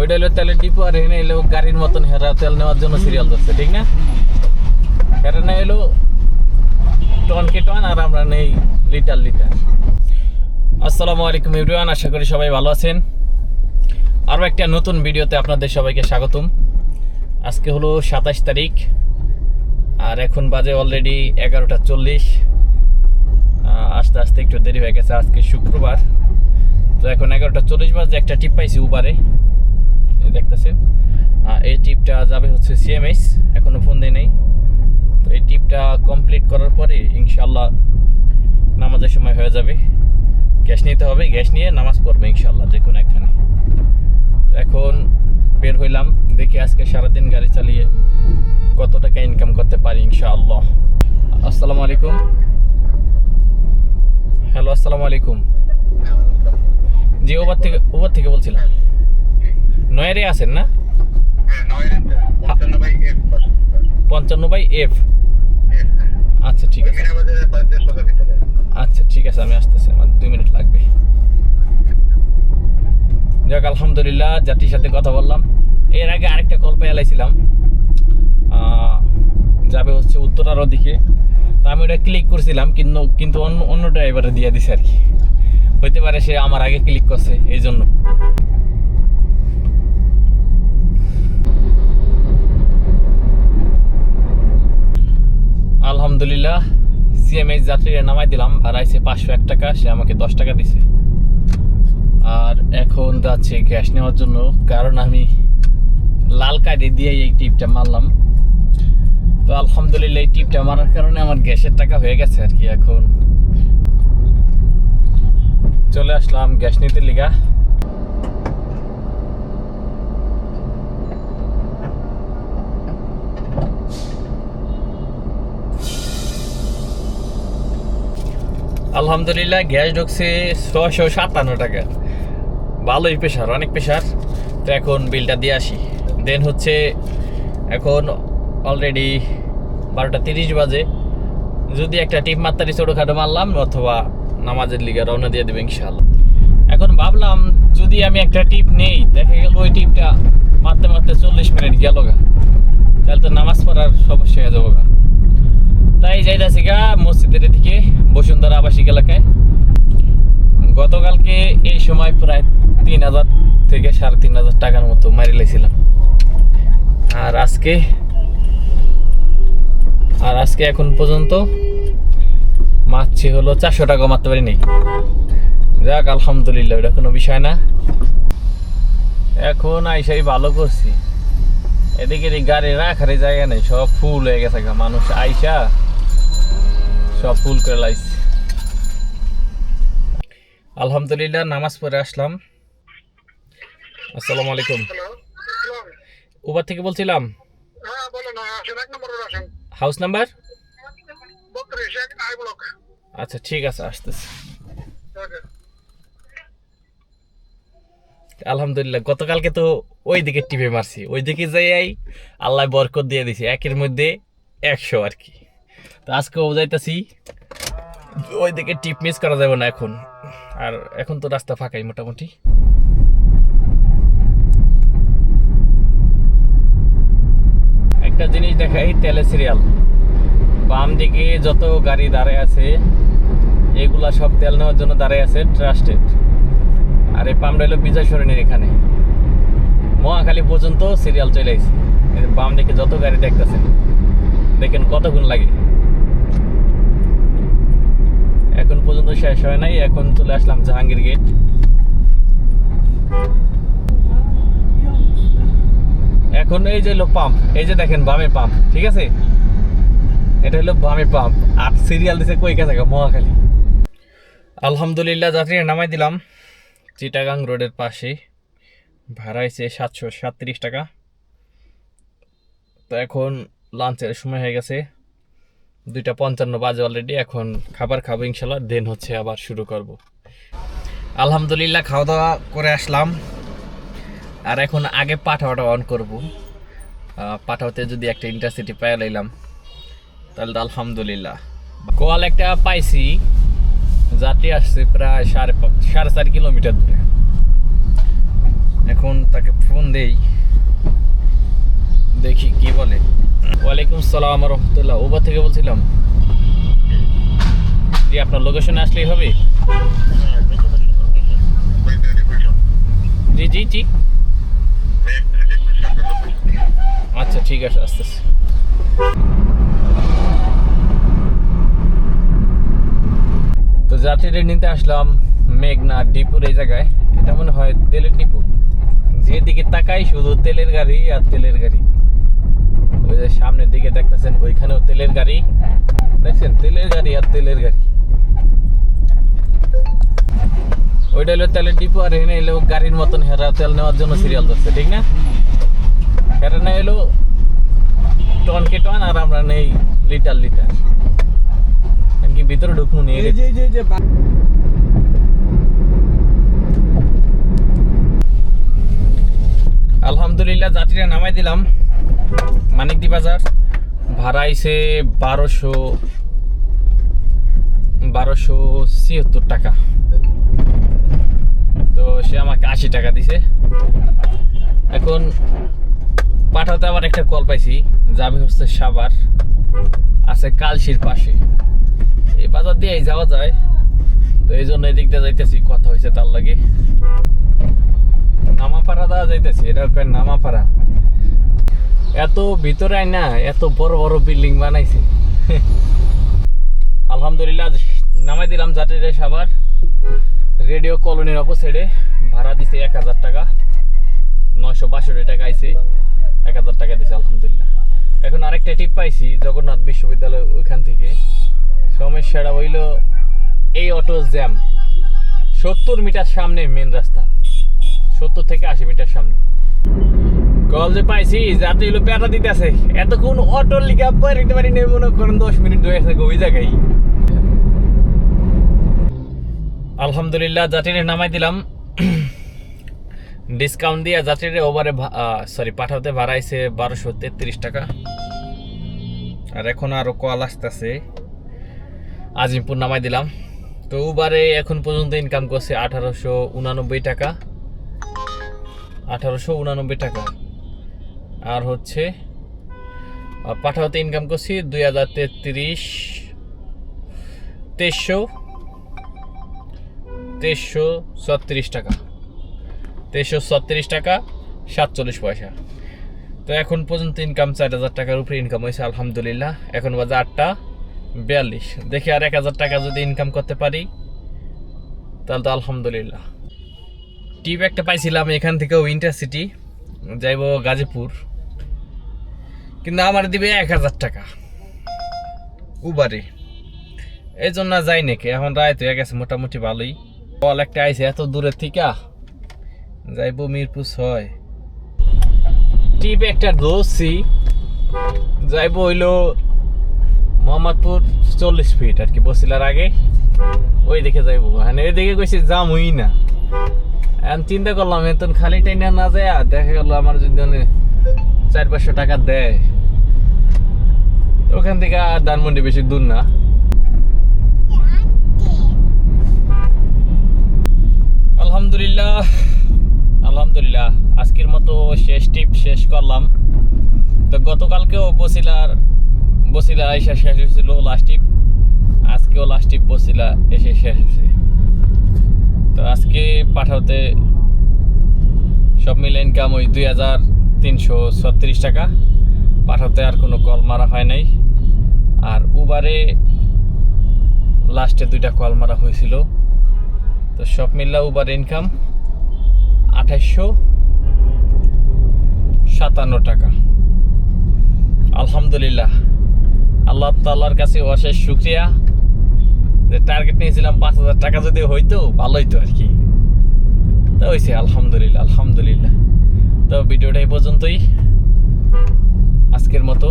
ওইটা হলো তেলের ডিপো, আর এখানে এলো গাড়ির মতন হেরা তেল নেওয়ার জন্য সিরিয়াল ধরছে, ঠিক না? হেরা না এলো টনকে টন, আর আমরা নেই লিটার লিটার। আসসালামু আলাইকুম এভরিওয়ান, আশা করি সবাই ভালো আছেন। আরও একটা নতুন ভিডিওতে আপনাদের সবাইকে স্বাগতম। আজকে হলো 27 তারিখ, আর এখন বাজে অলরেডি 11:40। আস্তে আস্তে একটু দেরি হয়ে গেছে, আজকে শুক্রবার। তো এখন 11:40 বাজে। একটা টিপ পাইছি উবারে, দেখতেছেন। এই টিপটা যাবে হচ্ছে সিএমএস, এখনো ফোন দেয় নেই। তো এই টিপটা কমপ্লিট করার পরে ইনশাল্লাহ নামাজের সময় হয়ে যাবে। গ্যাস নিতে হবে, গ্যাস নিয়ে নামাজ পড়বে ইনশাল্লাহ যে কোনো একখানে। এখন বের হইলাম, দেখি আজকে সারাদিন গাড়ি চালিয়ে কত টাকা ইনকাম করতে পারি ইনশাআল্লাহ। আসসালামু আলাইকুম। হ্যালো, আসসালামু আলাইকুম। জি, ওভার থেকে বলছিলাম। নয়ারে আছেন না? 55/F। আচ্ছা ঠিক আছে, আচ্ছা ঠিক আছে, আমি আসতেছি, আমার 2 মিনিট লাগবে। যাক, আলহামদুলিল্লাহ, জাতির সাথে কথা বললাম। এর আগে আরেকটা কল পেয়ে লাইছিলাম, যাবে হচ্ছে উত্তরার দিকে। তো আমি ওটা ক্লিক করছিলাম, কিন্তু অন্য ড্রাইভারে দিয়ে দিছে আর কি। হইতে পারে সে আমার আগে ক্লিক করছে, এই জন্য। আলহামদুলিল্লাহ, সিএমএস যাত্রীরা নামাই দিলাম। ভাড়া আইছে 501 টাকা, সে আমাকে 10 টাকা দিছে। আর এখন যাচ্ছে গ্যাস নেওয়ার জন্য, কারণ আমি লাল কার্ডে দিয়ে এই টিপটা মারলাম। তো আলহামদুলিল্লাহ, এই টিপটা মারার কারণে আমার গ্যাসের টাকা হয়ে গেছে আর কি। এখন চলে আসলাম গ্যাস নিতে লিগা। আলহামদুলিল্লাহ, গ্যাস ঢুকছে 657 টাকা। ভালোই প্রেশার, অনেক প্রেশার। তো এখন বিলটা দিয়ে আসি। দেন হচ্ছে এখন অলরেডি 12:30 বাজে। যদি একটা টিপ মাত্রারি ছোটোখাটো মারলাম, অথবা নামাজের লিগে রওনা দিয়ে দেবে ইনশাআল্লাহ। এখন ভাবলাম যদি আমি একটা টিপ নেই, দেখা গেল ওই টিপটা মারতে মারতে 40 মিনিট গেল গা, তাহলে তো নামাজ পড়ার সমস্যা হয়ে যাবো গা। তাই যাইতেছি গা মসজিদের দিকে, বসুন্ধরা আবাসিক এলাকায়। গতকালকে এই সময় প্রায় 3000 থেকে 3500 টাকার মতো মারি লাইছিলাম। আর আজকে এখন পর্যন্ত মারছি হলো 400 টাকা মারতে পারি নেই। যাক, আলহামদুলিল্লাহ, এটা কোনো বিষয় না। এখন আইসাই ভালো করছি। এদিকে গাড়ি রাখার জায়গা নেই, সব ফুল হয়ে গেছে। মানুষ আইসা সব ফুল করে লাইছে। আলহামদুলিল্লাহ, নামাজ পড়ে আসলাম। আসসালামু আলাইকুম। উবার থেকে বলছিলাম। House number? আচ্ছা ঠিক আছে, আসতেছি। আলহামদুলিল্লাহ, গতকালকে তো ওই দিকে টিপে মারছি, ওই দিকে যাই আল্লাহ বরকত দিয়ে দিছে, 1-এর মধ্যে 100 আর কি। তো আজকেও যাইতেছি, ওই দিকে টিপ মিস করা যাবে না এখন। আর এখন তো রাস্তা ফাঁকাই মোটামুটি। একটা জিনিস দেখাই, তেলের সিরিয়াল। বাম দিকে যত গাড়ি দাঁড়ায় আছে, এগুলা সব তেল নেওয়ার জন্য দাঁড়ায় আছে ট্রাস্টেড। আর এই পাম্পটা হলো বিজয় সরণির এখানে, মহাখালী পর্যন্ত সিরিয়াল চলে আসছে। বাম দিকে যত গাড়ি দেখতেছেন, দেখেন কতক্ষণ লাগে। এখন পর্যন্ত শেষ হয় নাই। এখন চলে আসলাম জাহাঙ্গীর গেট। এখন এই যে হলো পাম্প, এই যে দেখেন বামে পাম্প, ঠিক আছে? এটা হলো বামে পাম্প, আর সিরিয়াল দিছে কই গেছে মহাখালী। আলহামদুলিল্লাহ, যাত্রীরা নামাই দিলাম চিটাগাং রোডের পাশে। ভাড়া হয়েছে 737 টাকা। তো এখন লাঞ্চের সময় হয়ে গেছে, 2:55 বাজে অলরেডি। এখন খাবার খাবো ইনশাল্লাহ, দেন হচ্ছে আবার শুরু করব। আলহামদুলিল্লাহ, খাওয়া দাওয়া করে আসলাম। আর এখন আগে পাঠাওয়াটা অন করবো। পাঠাওতে যদি একটা ইন্টারসিটি পাই লাইলাম, তাহলে তো আলহামদুলিল্লাহ। কল একটা পাইছি, যাত্রী আসছে প্রায় 4.5 কিলোমিটার দূরে। এখন তাকে ফোন দেই, দেখি কি বলে। ওয়ালাইকুম সালাম রহমতুল্লাহ, ওবার থেকে বলছিলাম। জি, আপনার লোকেশনে আসলেই হবে? জি জি জি, আচ্ছা ঠিক আছে, আসতেছি। তো যাত্রীরা নিতে আসলাম মেঘনা ডিপুর এই জায়গায়। এটা মনে হয় তেলের ডিপু, যেদিকে তাকাই শুধু তেলের গাড়ি আর তেলের গাড়ি। ওই যে সামনের দিকে দেখতেছেন, ওইখানেও তেলের গাড়ি, দেখছেন তেলের গাড়ি আর তেলের গাড়ি। ওইটা হলো তেলের ডিপু, আর এখানে এলো গাড়ির মতন হেরা তেল নেওয়ার জন্য সিরিয়াল ধরছে, ঠিক না? হেরা না এলো টনকে টন, আর আমরা নেই লিটার লিটার। কি ভিতরে ঢুকবো নিয়ে আলহামদুলিল্লাহ যাত্রীরা নামাই দিলাম মানিকদি বাজার। ভাড়া আইছে 1276 টাকা। তো সে আমাকে 80 টাকা দিছে। এখন পাঠাতে আবার একটা কল পাইছি, যাবে হচ্ছে সাভার, আছে কালশির পাশে। এই বাজার দিয়ে যাওয়া যায়, তো এই জন্য এদিক দিয়ে যাইতেছি, কথা হয়েছে তার লাগে। নামাপাড়া দেওয়া যাইতেছি, এটা নামাপাড়া। এত ভিতরে না, এত বড় বড় বিল্ডিং বানাইছে। আলহামদুলিল্লাহ নামাই দিলাম যাত্রীরা সাভার। রেডিও কলোনির অপোসাইডে ভাড়া দিছে 1000 টাকা, 962 টাকা আইছে, 1000 টাকা দিছে আলহামদুলিল্লাহ। এখন আরেকটা টিপ পাইছি জগন্নাথ বিশ্ববিদ্যালয়, ওইখান থেকে। সমস্যাটা হইল এই অটো জ্যাম, 70 মিটার সামনে মেন রাস্তা, 70 থেকে 80 মিটার সামনে। কল যে পাইছি যাতে হইলো পেটা দিতে আছে, এতক্ষণ অটোর লিখা পারিতে পারি নেই, মনে করেন 10 মিনিট ধরে আছে ওই জায়গায়। আলহামদুলিল্লাহ যাত্রীরা নামাই দিলাম, ডিসকাউন্ট দিয়ে যাত্রীরা ওভারে পাঠাতে ভাড়াইছে 1233 টাকা। আর এখন আরো কল আসতেছে, আজিমপুর নামাই দিলাম। তো উবারে এখন পর্যন্ত ইনকাম করছে 1889 টাকা, 1889 টাকা। আর হচ্ছে পাঠাতে ইনকাম করছি 2336 টাকা, 2336 টাকা 47 পয়সা। তো এখন পর্যন্ত ইনকাম 4000 টাকার উপরে ইনকাম হয়েছে আলহামদুলিল্লাহ। এখন বাজে 8টা 42। দেখি আর 1000 টাকা যদি ইনকাম করতে পারি তাহলে তো আলহামদুলিল্লাহ। টিপ একটা পাইছিলাম এখান থেকে ইন্টারসিটি যাইব গাজীপুর, কিন্তু আমার দিবে 1000 টাকা উবারে, এই জন্য যাই নাকি। এখন রায় হয়ে গেছে মোটামুটি ভালোই। কল একটা আইছে এত দূরের থেকে, যাইব মিরপুর 6। টিপ একটা ধরছি, যাইব হইলো মোহাম্মদপুর 40 ফিট আর কি, বসিলার আগে ওই দিকে যাইব। মানে ওই দিকে কইছি যাম হই না। এখন চিন্তা করলাম এত খালি টাইনা না যায়, দেখা গেল আমার যদি 400-500 টাকা দেয়, ওখান থেকে ধানমন্ডি বেশি দূর না। আলহামদুলিল্লাহ আলহামদুলিল্লাহ আজকের মতো শেষ টিপ শেষ করলাম। তো গতকালকেও বসিলা এসে শেষ হয়েছিল লাস্ট টিপ, আজকেও লাস্ট টিপ বসিলা এসে শেষ হয়েছে। তো আজকে পাঠাতে সব মিলে ইনকাম ওই 2336 টাকা। পাঠাতে আর কোনো কল মারা হয় নাই। আর উবারে লাস্টে 2টা কল মারা হয়েছিল। তো সব মিললে উবার ইনকাম 2857 টাকা আলহামদুলিল্লাহ। আল্লাহ তাআলার কাছে অশেষ শুকরিয়া যে টার্গেট নিয়েছিলাম 5000 টাকা যদি হইতো ভালো হইতো আর কি। তো হয়েছে আলহামদুলিল্লাহ আলহামদুলিল্লাহ। তো ভিডিওটা এই পর্যন্তই আজকের মতো।